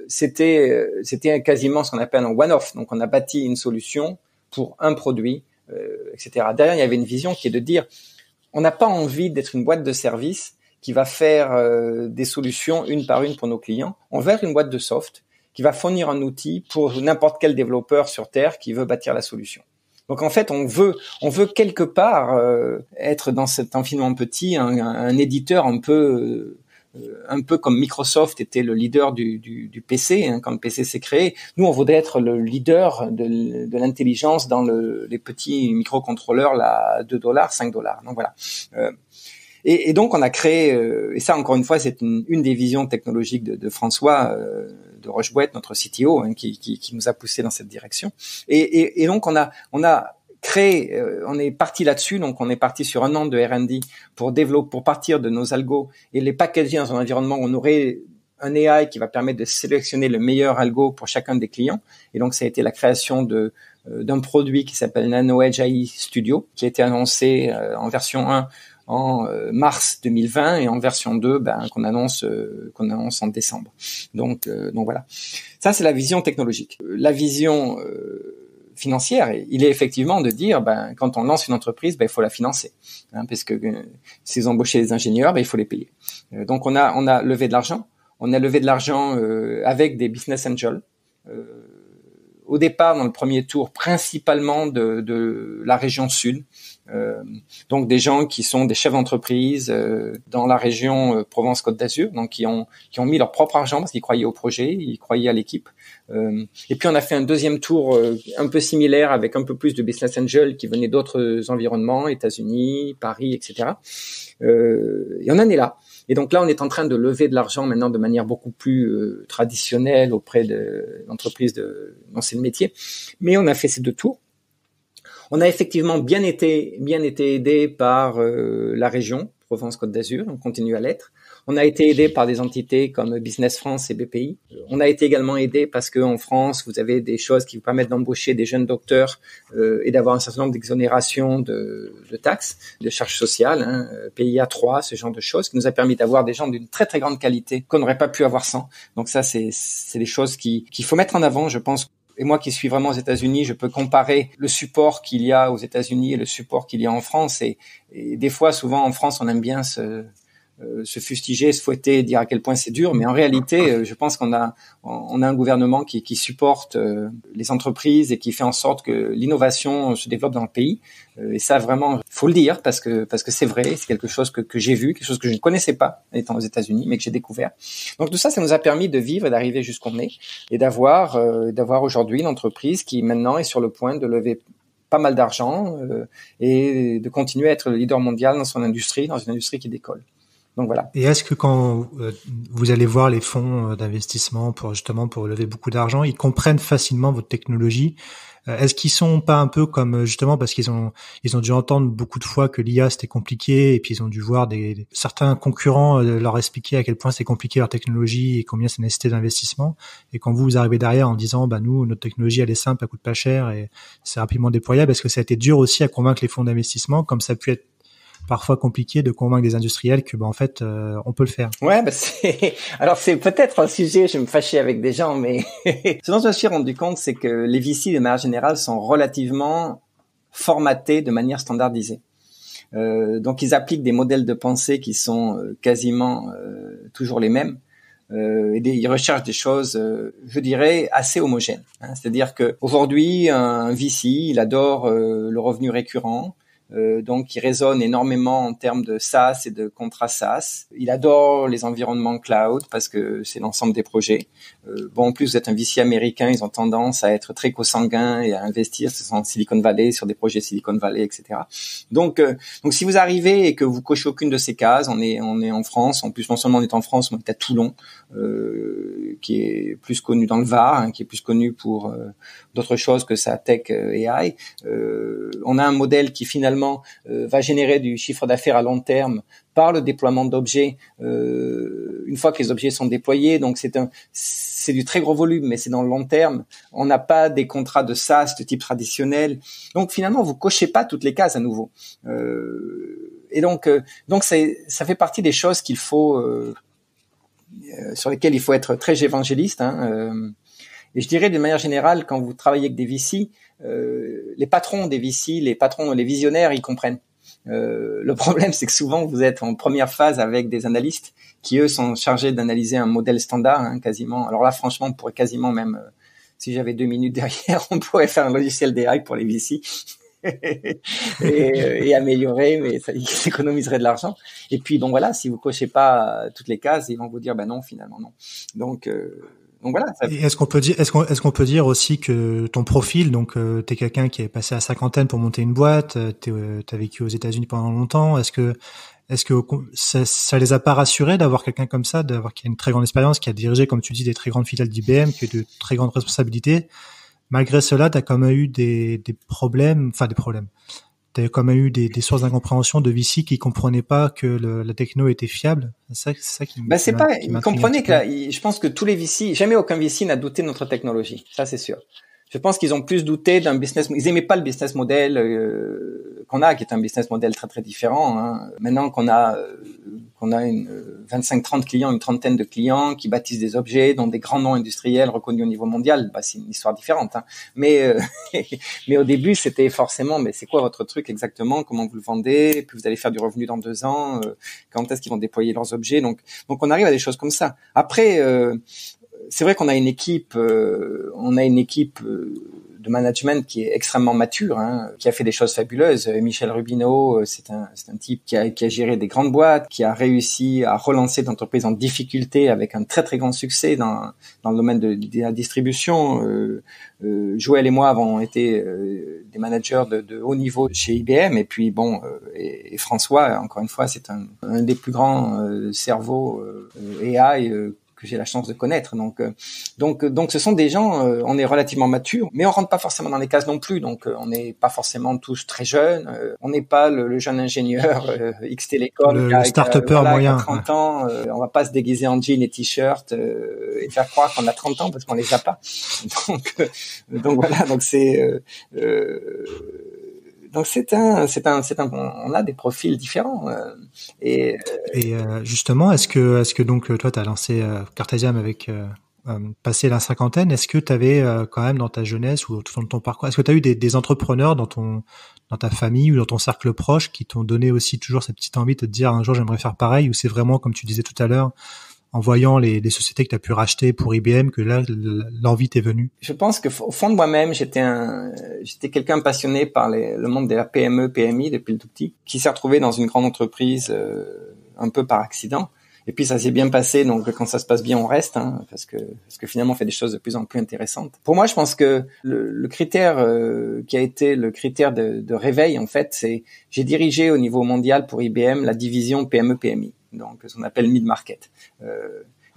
c'était quasiment ce qu'on appelle un one-off. Donc, on a bâti une solution pour un produit, etc. Derrière, il y avait une vision qui est de dire, on n'a pas envie d'être une boîte de service qui va faire des solutions une par une pour nos clients. On veut être une boîte de soft qui va fournir un outil pour n'importe quel développeur sur Terre qui veut bâtir la solution. Donc en fait, on veut quelque part être dans cet infiniment petit, un éditeur un peu comme Microsoft était le leader du PC quand le PC s'est créé. Nous, on voudrait être le leader de l'intelligence dans les petits microcontrôleurs là, $2, $5. Donc voilà. Et donc on a créé, et ça encore une fois, c'est une des visions technologiques de François de Rochebouette, notre CTO, qui nous a poussé dans cette direction. Et donc on a créé, on est parti là-dessus, donc on est parti sur 1 an de R&D pour partir de nos algos et les packager dans un environnement où on aurait un AI qui va permettre de sélectionner le meilleur algo pour chacun des clients. Et donc ça a été la création d'un produit qui s'appelle NanoEdge AI Studio, qui a été annoncé en version 1 en mars 2020 et en version 2 qu'on annonce en décembre. Donc voilà. Ça c'est la vision technologique. La vision financière, il est effectivement de dire quand on lance une entreprise, il faut la financer, parce que si vous embauchez des ingénieurs, il faut les payer. Donc on a levé de l'argent. On a levé de l'argent avec des business angels. Au départ, dans le premier tour, principalement de la région sud. Donc des gens qui sont des chefs d'entreprise dans la région Provence-Côte d'Azur, donc qui ont mis leur propre argent parce qu'ils croyaient au projet, ils croyaient à l'équipe. Et puis on a fait un deuxième tour un peu similaire avec un peu plus de business angels qui venaient d'autres environnements, États-Unis, Paris, etc. Et on en est là. Et donc là, on est en train de lever de l'argent maintenant de manière beaucoup plus traditionnelle auprès d'entreprises dont c'est le métier. Mais on a fait ces 2 tours. On a effectivement bien été aidé par la région Provence-Côte d'Azur, on continue à l'être. On a été aidé par des entités comme Business France et BPI. On a été également aidé parce que en France, vous avez des choses qui vous permettent d'embaucher des jeunes docteurs et d'avoir un certain nombre d'exonérations de taxes, de charges sociales, PIA 3, ce genre de choses, qui nous a permis d'avoir des gens d'une très très grande qualité qu'on n'aurait pas pu avoir sans. Donc ça, c'est des choses qu'il faut mettre en avant, je pense. Et moi qui suis vraiment aux États-Unis, je peux comparer le support qu'il y a aux États-Unis et le support qu'il y a en France. Et des fois, souvent en France, on aime bien se fustiger, se fouetter, dire à quel point c'est dur, mais en réalité, je pense qu'on a un gouvernement qui supporte les entreprises et qui fait en sorte que l'innovation se développe dans le pays. Et ça, vraiment, faut le dire parce que c'est vrai, c'est quelque chose que j'ai vu, quelque chose que je ne connaissais pas étant aux États-Unis, mais que j'ai découvert. Donc tout ça, ça nous a permis de vivre et d'arriver jusqu'où on est et d'avoir aujourd'hui une entreprise qui maintenant est sur le point de lever pas mal d'argent et de continuer à être le leader mondial dans son industrie, dans une industrie qui décolle. Donc voilà. Et est-ce que quand vous allez voir les fonds d'investissement pour lever beaucoup d'argent, ils comprennent facilement votre technologie? Est-ce qu'ils sont pas un peu comme justement parce qu'ils ont dû entendre beaucoup de fois que l'IA c'était compliqué et puis ils ont dû voir certains concurrents leur expliquer à quel point c'est compliqué leur technologie et combien ça nécessitait d'investissement, et quand vous arrivez derrière en disant nous notre technologie elle est simple, elle coûte pas cher et c'est rapidement déployable, est-ce que ça a été dur aussi à convaincre les fonds d'investissement comme ça a pu être parfois compliqué de convaincre des industriels que en fait on peut le faire? Ouais, alors c'est peut-être un sujet, je vais me fâcher avec des gens, mais ce dont je me suis rendu compte, c'est que les VC de manière générale sont relativement formatés de manière standardisée. Donc ils appliquent des modèles de pensée qui sont quasiment toujours les mêmes. Ils recherchent des choses, je dirais, assez homogènes. C'est-à-dire que aujourd'hui, un VC, il adore le revenu récurrent. Donc, il résonne énormément en termes de SaaS et de contrats SaaS. Il adore les environnements cloud parce que c'est l'ensemble des projets. En plus, vous êtes un VC américain, ils ont tendance à être très consanguins et à investir en Silicon Valley, sur des projets Silicon Valley, etc. Donc, si vous arrivez et que vous cochez aucune de ces cases, on est en France. En plus, non seulement on est en France, mais on est à Toulon, qui est plus connu dans le Var, qui est plus connu pour d'autres choses que sa tech AI. On a un modèle qui finalement va générer du chiffre d'affaires à long terme par le déploiement d'objets une fois que les objets sont déployés. Donc c'est du très gros volume, mais c'est dans le long terme. On n'a pas des contrats de SaaS de type traditionnel. Donc finalement, vous cochez pas toutes les cases à nouveau. Et donc ça fait partie des choses qu'il faut sur lesquelles il faut être très évangéliste. Et je dirais de manière générale, quand vous travaillez avec des VC, les patrons des VC, les visionnaires, ils comprennent. Le problème, c'est que souvent, vous êtes en première phase avec des analystes qui, eux, sont chargés d'analyser un modèle standard, quasiment. Alors là, franchement, on pourrait quasiment même, si j'avais 2 minutes derrière, on pourrait faire un logiciel d'AI pour les VC et améliorer, mais ça économiserait de l'argent. Et puis, bon, voilà, si vous cochez pas toutes les cases, ils vont vous dire, non, finalement, non. Donc voilà. Et est-ce qu'on peut dire aussi que ton profil, donc t'es quelqu'un qui est passé à 50 pour monter une boîte, t'as vécu aux États-Unis pendant longtemps. Est-ce que ça les a pas rassurés d'avoir quelqu'un comme ça, qui a une très grande expérience, qui a dirigé, comme tu dis, des très grandes filiales d'IBM, qui a de très grandes responsabilités. Malgré cela, t'as quand même eu des problèmes. T'as quand même eu des sources d'incompréhension de VC qui comprenaient pas que la techno était fiable. C'est ça qui ils comprenaient je pense que tous les VC, jamais aucun VC n'a douté de notre technologie. Ça, c'est sûr. Je pense qu'ils ont plus douté d'un business. Ils aimaient pas le business model qu'on a, qui est un business model très très différent. Maintenant qu'on a 25-30 clients, une trentaine de clients qui bâtissent des objets, dont des grands noms industriels reconnus au niveau mondial, c'est une histoire différente. Mais au début, c'était forcément, mais c'est quoi votre truc exactement? Comment vous le vendez? Puis vous allez faire du revenu dans 2 ans. Quand est-ce qu'ils vont déployer leurs objets? Donc on arrive à des choses comme ça. Après. C'est vrai qu'on a une équipe, de management qui est extrêmement mature, qui a fait des choses fabuleuses. Michel Rubineau, c'est un type qui a géré des grandes boîtes, qui a réussi à relancer d'entreprises en difficulté avec un très très grand succès dans le domaine de la distribution. Joël et moi avons été des managers de haut niveau chez IBM, et puis et François, encore une fois, c'est un des plus grands cerveaux AI que j'ai la chance de connaître. Donc ce sont des gens, on est relativement matures, mais on rentre pas forcément dans les cases non plus. Donc on n'est pas forcément tous très jeunes. On n'est pas le jeune ingénieur X Télécom, le start-upper moyen. 30 ans, on va pas se déguiser en jean et t-shirt et faire croire qu'on a 30 ans parce qu'on les a pas. Donc voilà, donc c'est donc on a des profils différents et justement, est-ce que donc toi t'as lancé Cartesiam avec passé la cinquantaine, est-ce que tu avais quand même dans ta jeunesse ou tout dans ton parcours, est-ce que tu as eu des entrepreneurs dans ta famille ou dans ton cercle proche qui t'ont donné aussi toujours cette petite envie de te dire un jour j'aimerais faire pareil, ou c'est vraiment comme tu disais tout à l'heure, en voyant les sociétés que tu as pu racheter pour IBM, que là, l'envie t'est venue? Je pense que au fond de moi-même, j'étais quelqu'un passionné par le monde de la PME, PMI depuis le tout petit, qui s'est retrouvé dans une grande entreprise un peu par accident. Et puis ça s'est bien passé, donc quand ça se passe bien, on reste, hein, parce que finalement on fait des choses de plus en plus intéressantes. Pour moi, je pense que le critère qui a été le critère de réveil, en fait, c'est j'ai dirigé au niveau mondial pour IBM la division PME-PMI, donc ce qu'on appelle mid-market.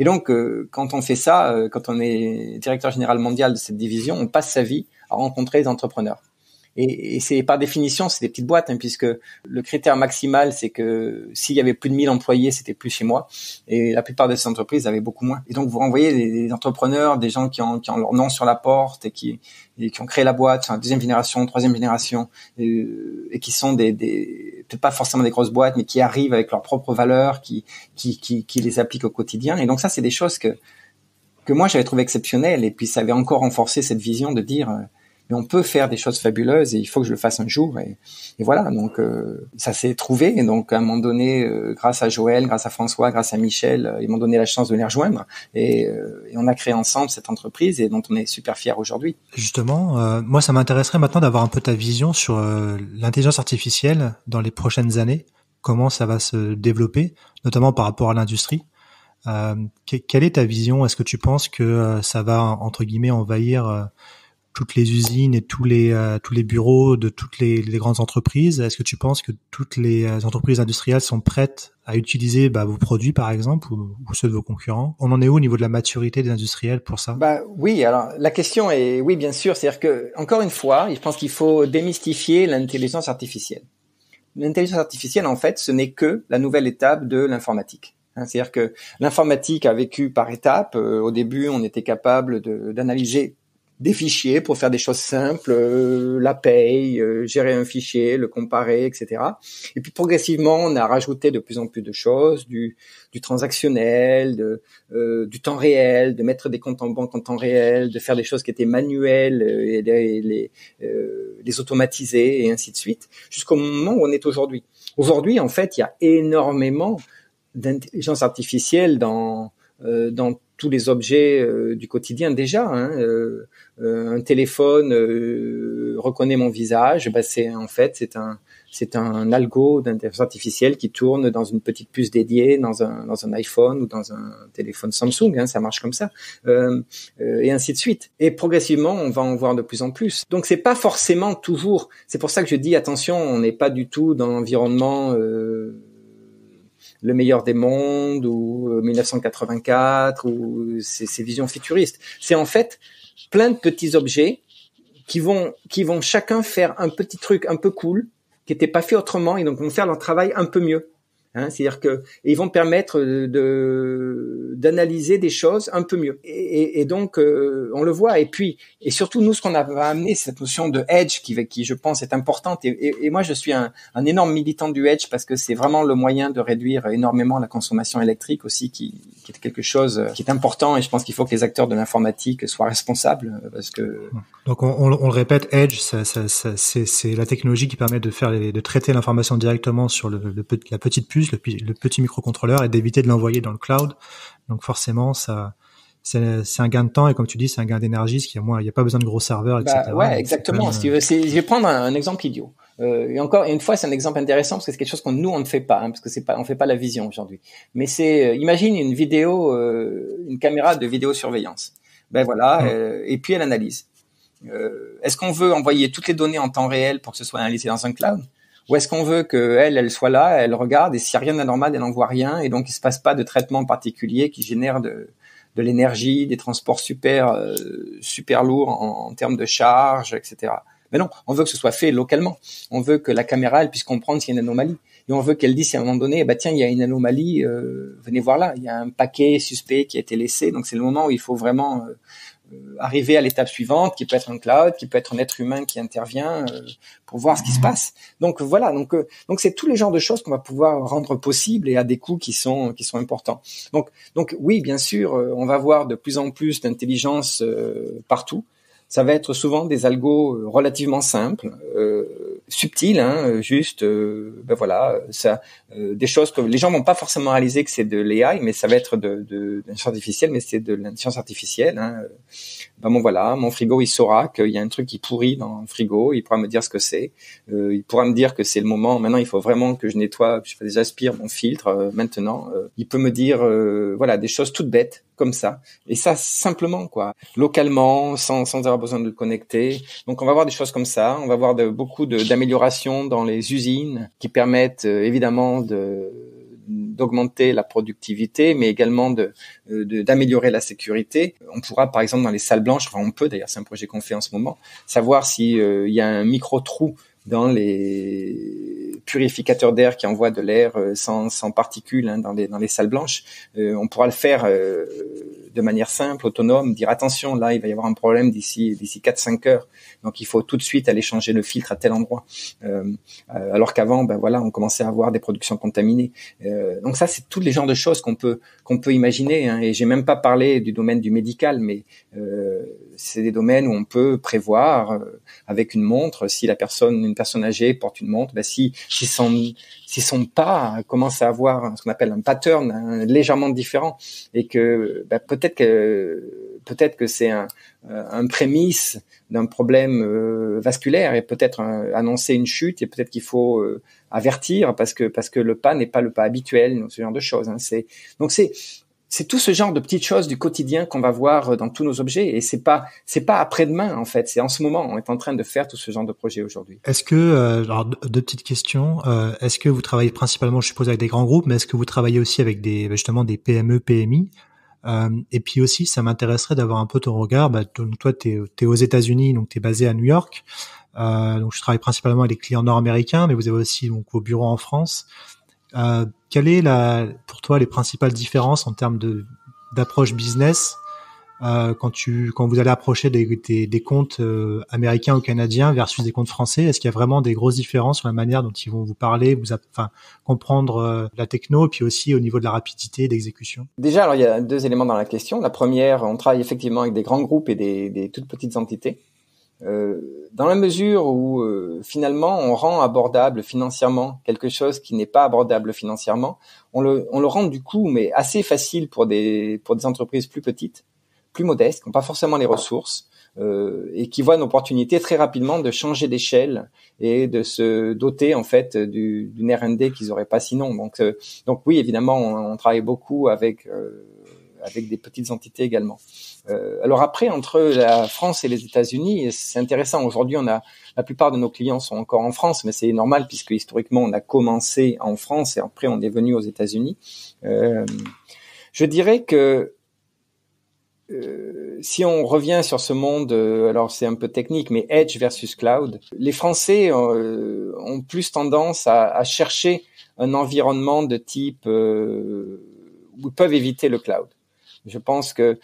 Et donc quand on fait ça, quand on est directeur général mondial de cette division, on passe sa vie à rencontrer des entrepreneurs. Et c'est par définition, c'est des petites boîtes, hein, puisque le critère maximal, c'est que s'il y avait plus de 1000 employés, c'était plus chez moi. Et la plupart de ces entreprises avaient beaucoup moins. Et donc, vous renvoyez des entrepreneurs, des gens qui ont leur nom sur la porte et qui ont créé la boîte, enfin, deuxième génération, troisième génération, et qui sont peut-être pas forcément des grosses boîtes, mais qui arrivent avec leurs propres valeurs, qui les appliquent au quotidien. Et donc ça, c'est des choses que moi, j'avais trouvé exceptionnelles. Et puis, ça avait encore renforcé cette vision de dire, mais on peut faire des choses fabuleuses et il faut que je le fasse un jour. Et voilà, donc ça s'est trouvé. Et donc à un moment donné, grâce à Joël, grâce à François, grâce à Michel, ils m'ont donné la chance de les rejoindre. Et on a créé ensemble cette entreprise et dont on est super fiers aujourd'hui. Justement, moi ça m'intéresserait maintenant d'avoir un peu ta vision sur l'intelligence artificielle dans les prochaines années. Comment ça va se développer, notamment par rapport à l'industrie. Quelle est ta vision? Est-ce que tu penses que ça va, entre guillemets, envahir toutes les usines et tous les bureaux de toutes les grandes entreprises? Est-ce que tu penses que toutes les entreprises industrielles sont prêtes à utiliser vos produits, par exemple, ou ceux de vos concurrents? On en est où au niveau de la maturité des industriels pour ça? Oui, alors la question est oui, bien sûr. C'est-à-dire que, encore une fois, je pense qu'il faut démystifier l'intelligence artificielle. L'intelligence artificielle, en fait, ce n'est que la nouvelle étape de l'informatique. C'est-à-dire que l'informatique a vécu par étapes. Au début, on était capable d'analyser des fichiers pour faire des choses simples, la paye, gérer un fichier, le comparer, etc. Et puis progressivement, on a rajouté de plus en plus de choses, du transactionnel, du temps réel, de mettre des comptes en banque en temps réel, de faire des choses qui étaient manuelles et les automatiser et ainsi de suite, jusqu'au moment où on est aujourd'hui. Aujourd'hui, en fait, il y a énormément d'intelligence artificielle dans tous les objets du quotidien déjà. Un téléphone reconnaît mon visage. C'est un algo d'intelligence artificielle qui tourne dans une petite puce dédiée dans un iPhone ou dans un téléphone Samsung. Ça marche comme ça, et ainsi de suite. Et progressivement, on va en voir de plus en plus. Donc c'est pas forcément toujours. C'est pour ça que je dis attention, on n'est pas du tout dans l'environnement le meilleur des mondes ou 1984 ou ces visions futuristes. C'est en fait plein de petits objets qui vont chacun faire un petit truc un peu cool qui n'était pas fait autrement et donc vont faire leur travail un peu mieux. C'est-à-dire que ils vont permettre d'analyser des choses un peu mieux. Et donc on le voit. Et surtout nous, ce qu'on a amené, cette notion de edge qui je pense est importante. Et moi, je suis un énorme militant du edge parce que c'est vraiment le moyen de réduire énormément la consommation électrique aussi, qui est quelque chose qui est important. Et je pense qu'il faut que les acteurs de l'informatique soient responsables parce que. Donc on le répète, edge, c'est la technologie qui permet de traiter l'information directement sur la petite puce, le petit microcontrôleur, et d'éviter de l'envoyer dans le cloud. Donc forcément, ça, c'est un gain de temps, et comme tu dis, c'est un gain d'énergie, parce qu'il y a pas besoin de gros serveurs, etc. Ouais, exactement. Si tu veux, je vais prendre un exemple idiot. Et encore une fois, c'est un exemple intéressant parce que c'est quelque chose qu'on ne fait pas, parce que on fait pas la vision aujourd'hui. Mais imagine une caméra de vidéosurveillance. Et puis elle analyse. Est-ce qu'on veut envoyer toutes les données en temps réel pour que ce soit analysé dans un cloud? Ou est-ce qu'on veut qu'elle soit là, elle regarde, et s'il n'y a rien d'anormal, elle n'envoie rien, et donc il se passe pas de traitement particulier qui génère de l'énergie, des transports super lourds en termes de charge, etc. Mais non, on veut que ce soit fait localement. On veut que la caméra, elle puisse comprendre s'il y a une anomalie. Et on veut qu'elle dise si à un moment donné, tiens, il y a une anomalie, venez voir là, il y a un paquet suspect qui a été laissé. Donc c'est le moment où il faut vraiment arriver à l'étape suivante, qui peut être un cloud, qui peut être un être humain qui intervient pour voir ce qui se passe. Donc voilà, donc c'est tous les genres de choses qu'on va pouvoir rendre possibles et à des coûts qui sont importants. Donc oui, bien sûr, on va voir de plus en plus d'intelligence partout. Ça va être souvent des algos relativement simples, subtils, juste, voilà, ça, des choses que les gens vont pas forcément réaliser que c'est de l'AI, mais ça va être de l'intelligence artificielle, mais c'est de l'intelligence artificielle. Voilà, mon frigo, il saura qu'il y a un truc qui pourrit dans le frigo, il pourra me dire ce que c'est, il pourra me dire que c'est le moment. Maintenant, il faut vraiment que je nettoie, que j'aspire mon filtre. Maintenant, il peut me dire, voilà, des choses toutes bêtes comme ça, et ça simplement quoi, localement, sans avoir besoin de le connecter. Donc on va voir des choses comme ça, on va voir beaucoup d'améliorations dans les usines qui permettent évidemment d'augmenter la productivité, mais également d'améliorer la sécurité. On pourra par exemple dans les salles blanches, on peut d'ailleurs, c'est un projet qu'on fait en ce moment, savoir si il y a un micro trou dans les purificateurs d'air qui envoient de l'air sans particules dans les salles blanches. On pourra le faire de manière simple, autonome, dire attention, là il va y avoir un problème d'ici 4-5 heures, donc il faut tout de suite aller changer le filtre à tel endroit. Alors qu'avant, on commençait à avoir des productions contaminées. Donc ça, c'est tous les genres de choses qu'on peut imaginer. Et j'ai même pas parlé du domaine du médical, mais c'est des domaines où on peut prévoir avec une montre si une personne âgée porte une montre, si son pas commence à avoir ce qu'on appelle un pattern légèrement différent, et que peut-être que c'est un prémisse d'un problème vasculaire, et peut-être annoncer une chute, et peut-être qu'il faut avertir parce que le pas n'est pas le pas habituel, ce genre de choses. C'est tout ce genre de petites choses du quotidien qu'on va voir dans tous nos objets, et c'est pas après-demain en fait, c'est en ce moment. On est en train de faire tout ce genre de projet aujourd'hui. Est-ce que, alors deux petites questions, est-ce que vous travaillez principalement, je suppose, avec des grands groupes, mais est-ce que vous travaillez aussi avec des PME, PMI? Et puis aussi, ça m'intéresserait d'avoir un peu ton regard. Donc toi, t'es aux États-Unis, donc t'es basé à New York. Donc je travaille principalement avec des clients nord-américains, mais vous avez aussi donc vos bureaux en France. Quelle est pour toi les principales différences en termes d'approche business quand vous allez approcher des comptes américains ou canadiens versus des comptes français? Est-ce qu'il y a vraiment des grosses différences sur la manière dont ils vont vous parler, comprendre la techno, et puis aussi au niveau de la rapidité d'exécution? Déjà, alors il y a deux éléments dans la question. La première, on travaille effectivement avec des grands groupes et des toutes petites entités. Dans la mesure où finalement on rend abordable financièrement quelque chose qui n'est pas abordable financièrement, on le rend du coup mais assez facile pour des entreprises plus petites, plus modestes, qui n'ont pas forcément les ressources, et qui voient une opportunité très rapidement de changer d'échelle et de se doter en fait d'une R&D qu'ils n'auraient pas sinon. Donc oui, évidemment, on travaille beaucoup avec des petites entités également. Alors après, entre la France et les États-Unis, c'est intéressant. Aujourd'hui, la plupart de nos clients sont encore en France, mais c'est normal puisque historiquement, on a commencé en France et après, on est venu aux États-Unis. Je dirais que si on revient sur ce monde, alors c'est un peu technique, mais Edge versus Cloud, les Français ont plus tendance à chercher un environnement de type où ils peuvent éviter le cloud. Je pense que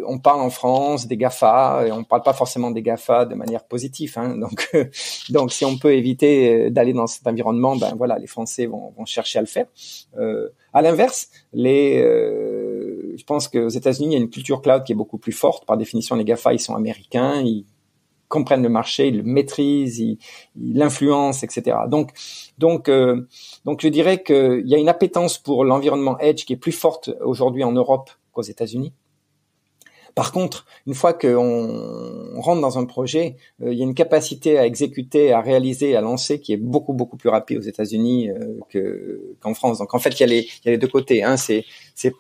on parle en France des GAFA, et on parle pas forcément des GAFA de manière positive. Donc si on peut éviter d'aller dans cet environnement, les Français vont chercher à le faire. À l'inverse, je pense qu'aux États-Unis, il y a une culture cloud qui est beaucoup plus forte. Par définition, les GAFA, ils sont américains, ils comprennent le marché, ils le maîtrisent, ils l'influencent, etc. Donc, je dirais qu'il y a une appétence pour l'environnement Edge qui est plus forte aujourd'hui en Europe qu'aux États-Unis. Par contre, une fois qu'on rentre dans un projet, il y a une capacité à exécuter, à réaliser, à lancer qui est beaucoup beaucoup plus rapide aux États-Unis qu'en France. Donc en fait, il y a les deux côtés. C'est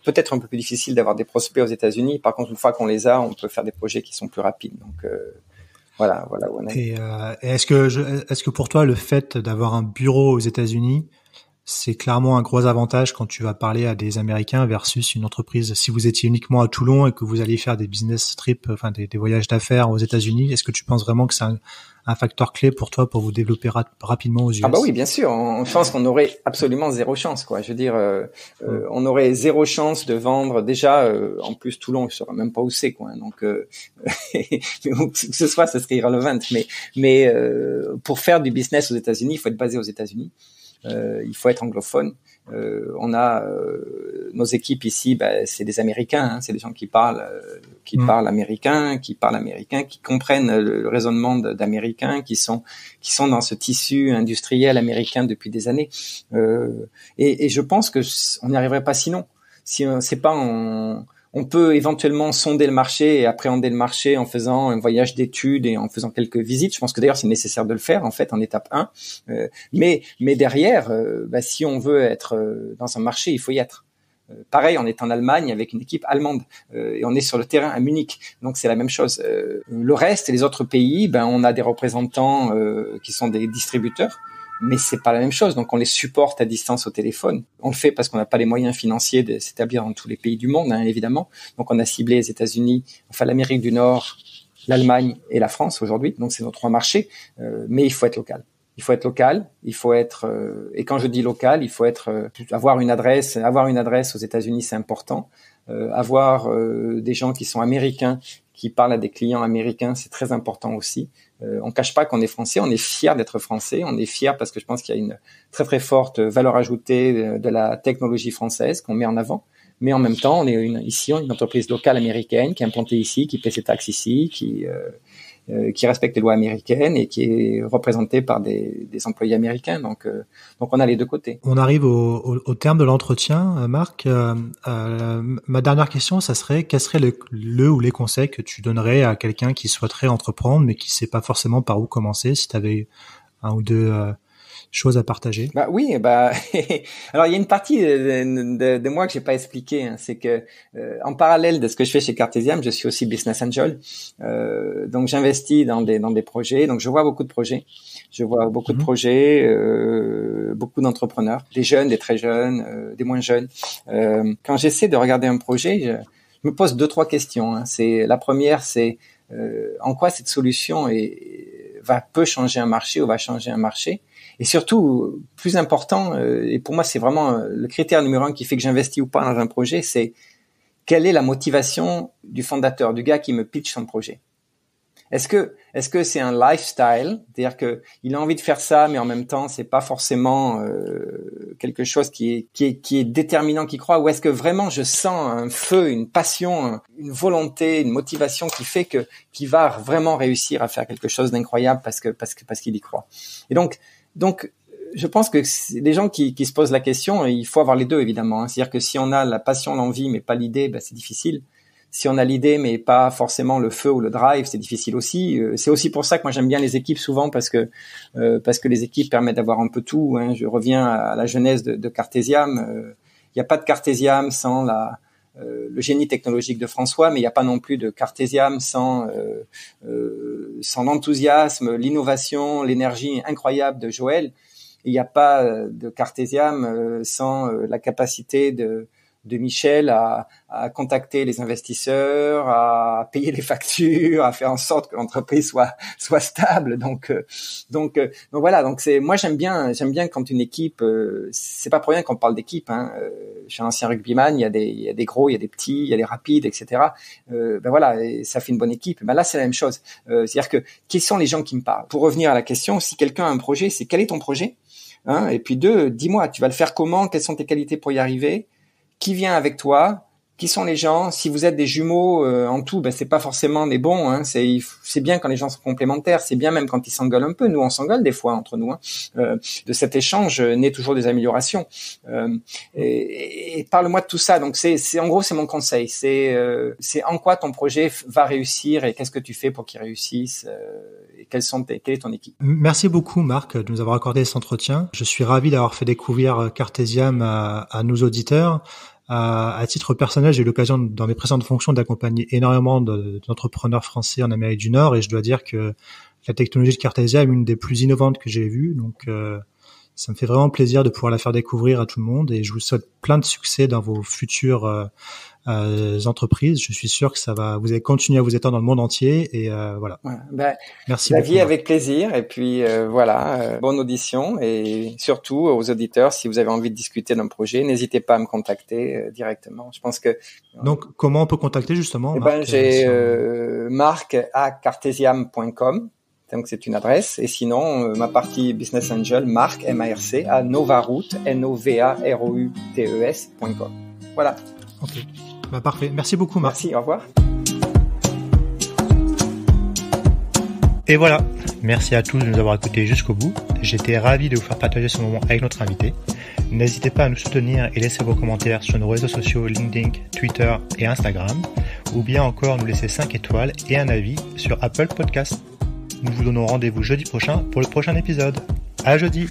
peut-être un peu plus difficile d'avoir des prospects aux États-Unis. Par contre, une fois qu'on les a, on peut faire des projets qui sont plus rapides. Donc voilà où on est. Et est-ce que pour toi, le fait d'avoir un bureau aux États-Unis c'est clairement un gros avantage quand tu vas parler à des Américains versus une entreprise. Si vous étiez uniquement à Toulon et que vous alliez faire des business trips, enfin des voyages d'affaires aux États-Unis, est-ce que tu penses vraiment que c'est un facteur clé pour toi pour vous développer rapidement aux US? Ah bah oui, bien sûr. Je pense qu'on aurait absolument zéro chance, quoi. Je veux dire, on aurait zéro chance de vendre déjà. En plus, Toulon, je saurais même pas où c'est, quoi. Donc, où que ce soit, ça serait irrelevant. Mais pour faire du business aux États-Unis, il faut être basé aux États-Unis. Il faut être anglophone. On a nos équipes ici, c'est des Américains, hein, c'est des gens qui parlent américain, qui comprennent le raisonnement d'Américains, qui sont dans ce tissu industriel américain depuis des années. Et je pense que on n'y arriverait pas sinon. Si c'est pas on peut éventuellement sonder le marché et appréhender le marché en faisant un voyage d'études et en faisant quelques visites. Je pense que d'ailleurs c'est nécessaire de le faire en fait en étape 1. Mais derrière, si on veut être dans un marché, il faut y être. Pareil, on est en Allemagne avec une équipe allemande et on est sur le terrain à Munich, donc c'est la même chose. Le reste et les autres pays, on a des représentants qui sont des distributeurs. Mais c'est pas la même chose. Donc, on les supporte à distance au téléphone. On le fait parce qu'on n'a pas les moyens financiers de s'établir dans tous les pays du monde, hein, évidemment. Donc, on a ciblé les États-Unis, enfin l'Amérique du Nord, l'Allemagne et la France aujourd'hui. Donc, c'est nos 3 marchés. Mais il faut être local. Il faut être local. Il faut être. Et quand je dis local, il faut être avoir une adresse aux États-Unis, c'est important. Avoir des gens qui sont américains, qui parlent à des clients américains, c'est très important aussi. On cache pas qu'on est français, on est fier d'être français, on est fier parce que je pense qu'il y a une très très forte valeur ajoutée de la technologie française qu'on met en avant. Mais en même temps, on est une entreprise locale américaine qui est implantée ici, qui paie ses taxes ici, qui respecte les lois américaines et qui est représentée par des employés américains. Donc on a les deux côtés. On arrive au terme de l'entretien, Marc. Ma dernière question, ça serait quel serait le ou les conseils que tu donnerais à quelqu'un qui souhaiterait entreprendre mais qui sait pas forcément par où commencer, si tu avais un ou deux choses à partager? Oui, alors il y a une partie de moi que j'ai pas expliqué, hein, c'est que en parallèle de ce que je fais chez Cartesiam, je suis aussi business angel. Donc j'investis dans des projets, donc je vois beaucoup de projets. Je vois beaucoup de projets, beaucoup d'entrepreneurs, des jeunes, des très jeunes, des moins jeunes. Quand j'essaie de regarder un projet, je me pose 2-3 questions, hein. La première, c'est en quoi cette solution peut changer un marché ou va changer un marché. Et surtout, plus important, et pour moi c'est vraiment le critère numéro 1 qui fait que j'investis ou pas dans un projet, c'est quelle est la motivation du fondateur, du gars qui me pitch son projet. Est-ce que c'est un lifestyle, c'est-à-dire que il a envie de faire ça, mais en même temps c'est pas forcément quelque chose qui est déterminant, qui croit, ou est-ce que vraiment je sens un feu, une passion, une volonté, une motivation qui fait qu'il va vraiment réussir à faire quelque chose d'incroyable parce qu'il y croit. Et donc, je pense que les gens qui se posent la question, il faut avoir les deux évidemment. Hein. C'est-à-dire que si on a la passion, l'envie, mais pas l'idée, c'est difficile. Si on a l'idée, mais pas forcément le feu ou le drive, c'est difficile aussi. C'est aussi pour ça que moi j'aime bien les équipes souvent parce que les équipes permettent d'avoir un peu tout. Hein. Je reviens à la genèse de Cartesiam. Il n'y a pas de Cartesiam sans le génie technologique de François, mais il n'y a pas non plus de Cartesiam sans l'enthousiasme, l'innovation, l'énergie incroyable de Joël. Il n'y a pas de Cartesiam sans la capacité de Michel à contacter les investisseurs, à payer les factures, à faire en sorte que l'entreprise soit stable. Donc voilà. Donc moi j'aime bien quand une équipe, c'est pas pour rien qu'on parle d'équipe. Hein. Je suis un ancien rugbyman, il y a des gros, il y a des petits, il y a des rapides, etc. Voilà, et ça fait une bonne équipe. Là c'est la même chose. C'est-à-dire que quels sont les gens qui me parlent? Pour revenir à la question, si quelqu'un a un projet, c'est quel est ton projet? Hein, et puis 2, dis-moi, tu vas le faire comment? Quelles sont tes qualités pour y arriver? Qui vient avec toi? Qui sont les gens? Si vous êtes des jumeaux en tout, c'est pas forcément des bons. Hein. C'est bien quand les gens sont complémentaires. C'est bien même quand ils s'engueulent un peu. Nous, on s'engueule des fois entre nous. Hein. De cet échange naît toujours des améliorations. Et parle-moi de tout ça. Donc c'est en gros c'est mon conseil. C'est en quoi ton projet va réussir et qu'est-ce que tu fais pour qu'il réussisse. Et quelle est ton équipe? Merci beaucoup Marc de nous avoir accordé cet entretien. Je suis ravi d'avoir fait découvrir Cartesiam à nos auditeurs. À titre personnel, j'ai eu l'occasion dans mes précédentes fonctions d'accompagner énormément d'entrepreneurs français en Amérique du Nord et je dois dire que la technologie de Cartesiam est une des plus innovantes que j'ai vues. Donc Ça me fait vraiment plaisir de pouvoir la faire découvrir à tout le monde et je vous souhaite plein de succès dans vos futures entreprises. Je suis sûr que vous allez continuer à vous étendre dans le monde entier et voilà. Merci beaucoup. Avec plaisir et puis bonne audition et surtout aux auditeurs, si vous avez envie de discuter d'un projet, n'hésitez pas à me contacter directement. Je pense que donc comment on peut contacter justement Marc, j'ai marc@cartesiam.com. Donc c'est une adresse et sinon ma partie Business Angel Marc MARC à novaroutes novaroutes.com. Voilà. OK. Parfait. Merci beaucoup Marc. Merci, au revoir. Et voilà. Merci à tous de nous avoir écoutés jusqu'au bout. J'étais ravi de vous faire partager ce moment avec notre invité. N'hésitez pas à nous soutenir et laisser vos commentaires sur nos réseaux sociaux LinkedIn, Twitter et Instagram, ou bien encore nous laisser 5 étoiles et un avis sur Apple Podcast. Nous vous donnons rendez-vous jeudi prochain pour le prochain épisode. À jeudi!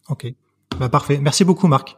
OK. Parfait. Merci beaucoup, Marc.